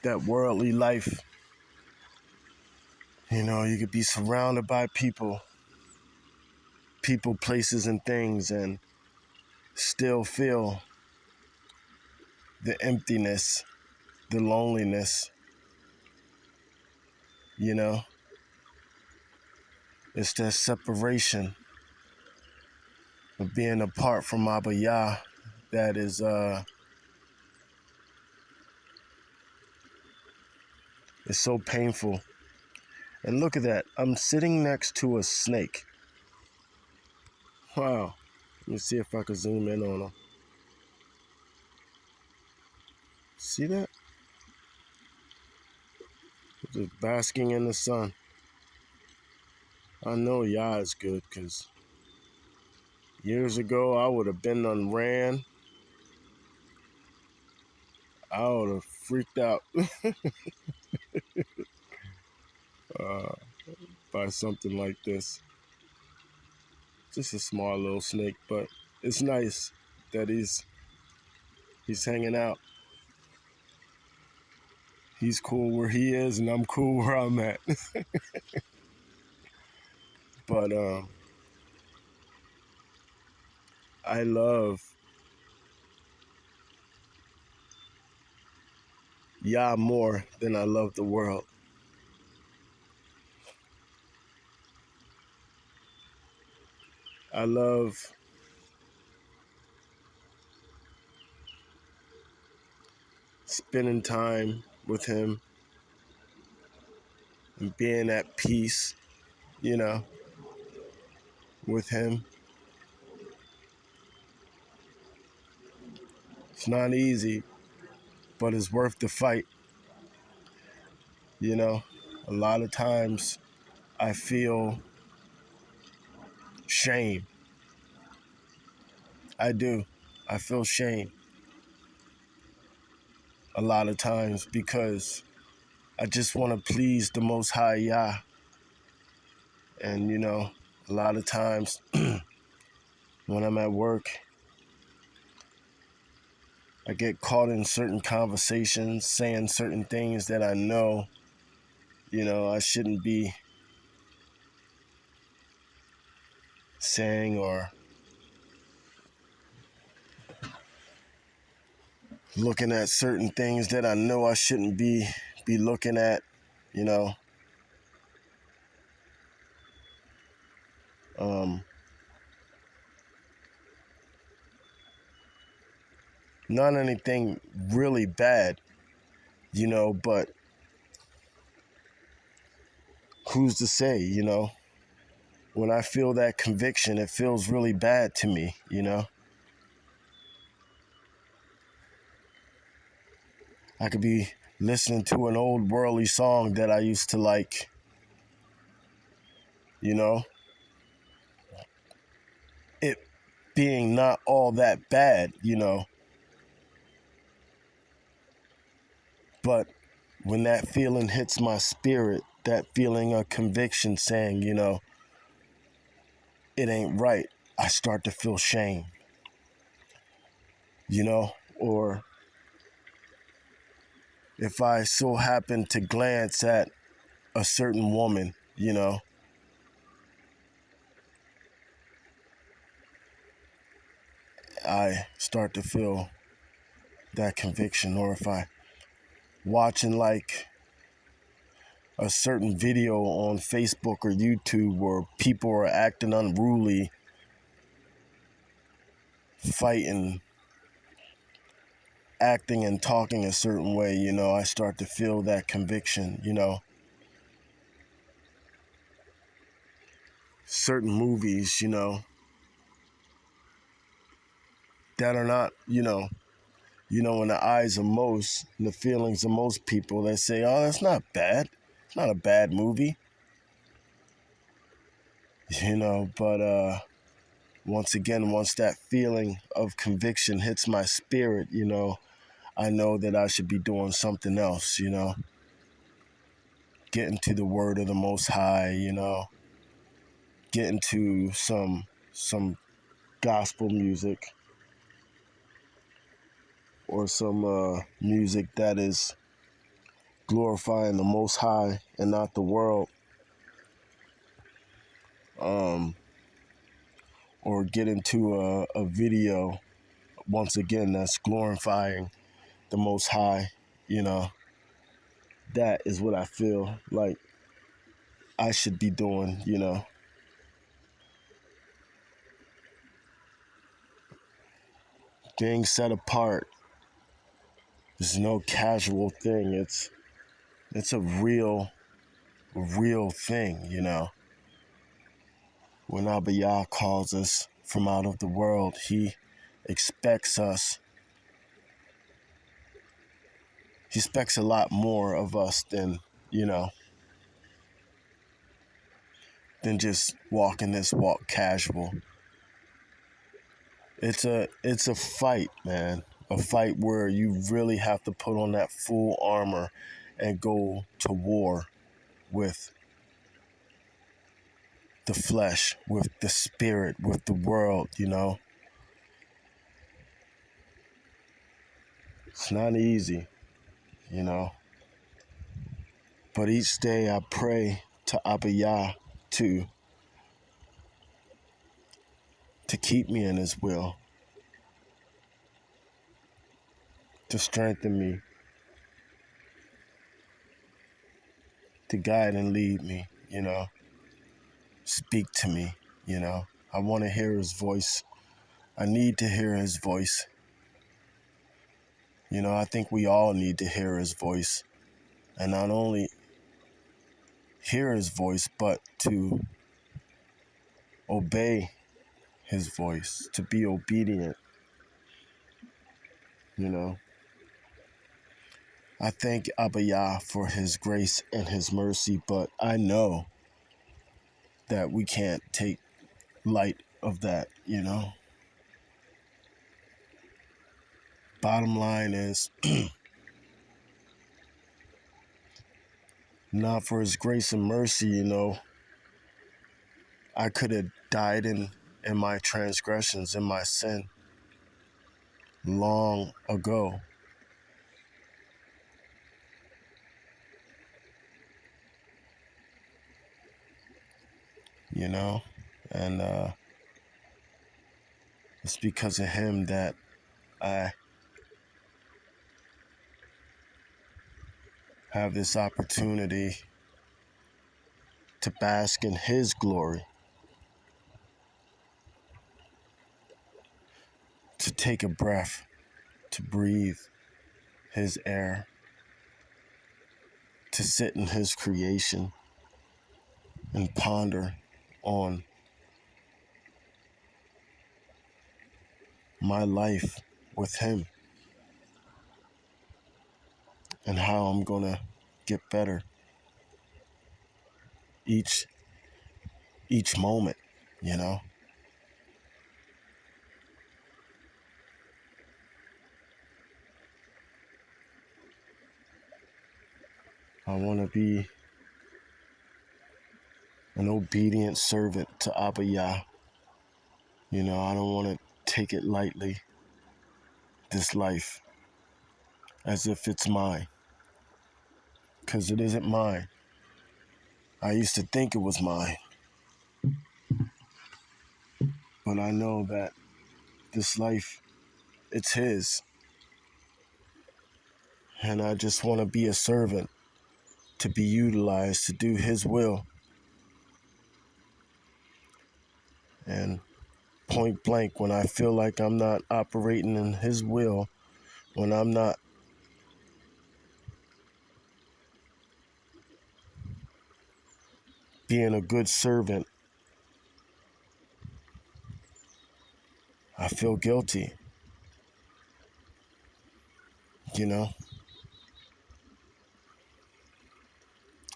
that worldly life. You could be surrounded by people, places, and things, and still feel the emptiness, the loneliness. You know, it's that separation of being apart from Abba Yah that is so painful. And look at that, I'm sitting next to a snake. Wow. Let me see if I can zoom in on him. See that? Just basking in the sun. I know Yah is good, because years ago I would have been done ran. I would have freaked out uh, by something like this. Just a small little snake, but it's nice that he's hanging out. He's cool where he is, and I'm cool where I'm at. But I love Yah more than I love the world. I love spending time with him and being at peace, with him. It's not easy, but it's worth the fight. A lot of times I feel shame. I do. I feel shame a lot of times because I just want to please the Most High Yah. And, a lot of times when I'm at work, I get caught in certain conversations, saying certain things that I know, I shouldn't be saying, or looking at certain things that I know I shouldn't be looking at, you know. Not anything really bad, but who's to say, when I feel that conviction, it feels really bad to me, I could be listening to an old worldly song that I used to like, it being not all that bad, but when that feeling hits my spirit, that feeling of conviction saying, it ain't right, I start to feel shame, or if I so happen to glance at a certain woman, I start to feel that conviction. Or if I watching like a certain video on Facebook or YouTube where people are acting unruly, fighting, acting and talking a certain way, I start to feel that conviction, Certain movies, that are not, in the eyes of most, in the feelings of most people, they say, oh, that's not bad. It's not a bad movie. But once again, once that feeling of conviction hits my spirit, I know that I should be doing something else, getting to the word of the Most High, getting to some gospel music, or some music that is glorifying the Most High and not the world, um, or get into a video once again that's glorifying the Most High, you know, that is what I feel like I should be doing, you know. Being set apart is no casual thing. It's a real thing, you know. When Abba Yah calls us from out of the world, he expects us. He expects a lot more of us than, you know, than just walking this walk casual. It's a fight, man. A fight where you really have to put on that full armor and go to war with the flesh, with the spirit, with the world, you know. It's not easy, you know. But each day I pray to Abba Yah to keep me in his will, to strengthen me, to guide and lead me, you know. Speak to me, you know. I want to hear his voice. I need to hear his voice. You know, I think we all need to hear his voice. And not only hear his voice, but to obey his voice, to be obedient, you know. I thank Abba Yah for his grace and his mercy, but I know that we can't take light of that, you know. Bottom line is, not for his grace and mercy, you know, I could have died in my transgressions, in my sin, long ago. You know, and it's because of him that I have this opportunity to bask in his glory, to take a breath, to breathe his air, to sit in his creation and ponder on my life with him and how I'm gonna get better each moment, you know. I want to be an obedient servant to Abba Yah. You know, I don't want to take it lightly, this life, as if it's mine, because it isn't mine. I used to think it was mine, but I know that this life, it's his. And I just want to be a servant, to be utilized to do his will. And point blank, when I feel like I'm not operating in his will, when I'm not being a good servant, I feel guilty, you know?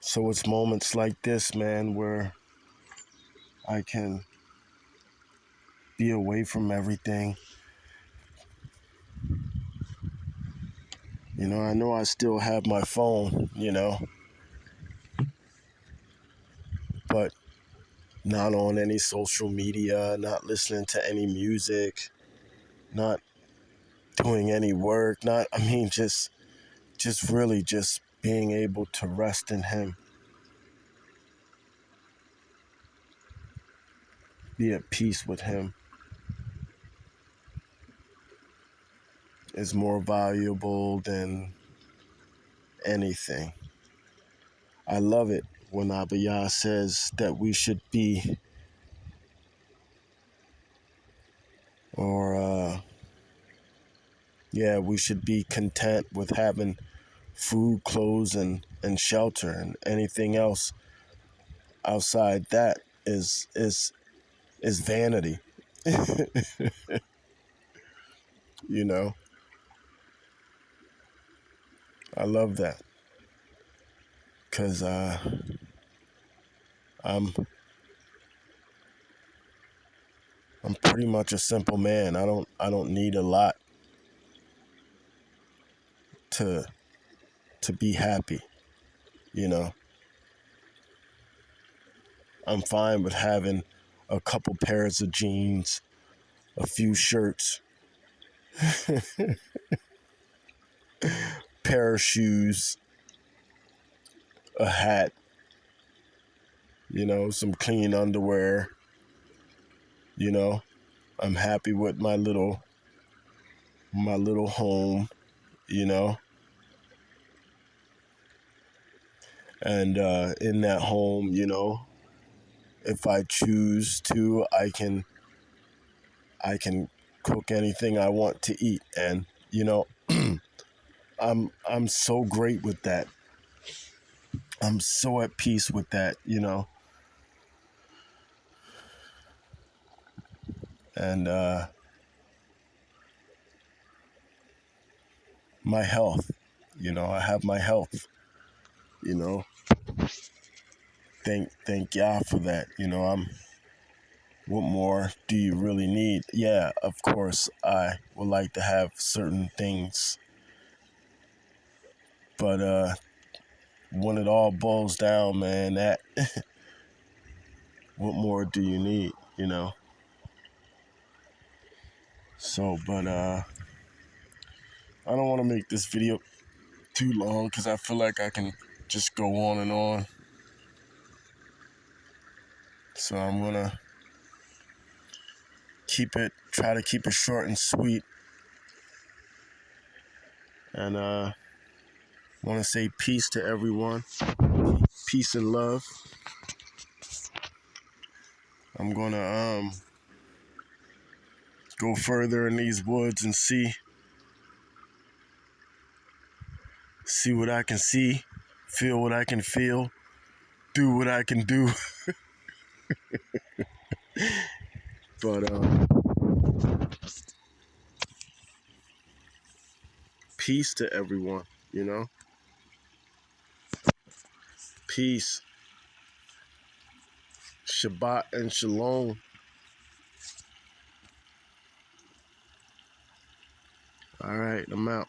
So it's moments like this, man, where I can be away from everything. You know I still have my phone, you know, but not on any social media, not listening to any music, not doing any work, not, I mean, just really just being able to rest in Him, be at peace with Him, is more valuable than anything. I love it when Abba Yah says that we should be, we should be content with having food, clothes, and shelter, and anything else outside that is vanity. You know, I love that because I'm I'm pretty much a simple man. I don't need a lot to be happy. You know, I'm fine with having a couple pairs of jeans, a few shirts, pair of shoes, a hat, some clean underwear. You know, I'm happy with my little home, you know, and in that home, if I choose to, I can cook anything I want to eat, and I'm so great with that. I'm so at peace with that, and my health, I have my health, you know. Thank Yah for that. What more do you really need? Yeah, of course, I would like to have certain things, but when it all boils down, man, that what more do you need? So, but I don't want to make this video too long because I feel like I can just go on and on. So I'm gonna try to keep it short and sweet, and want to say peace to everyone, peace and love. I'm gonna go further in these woods and see what I can see, feel what I can feel, do what I can do. But peace to everyone, peace, Shabbat and Shalom. All right, I'm out.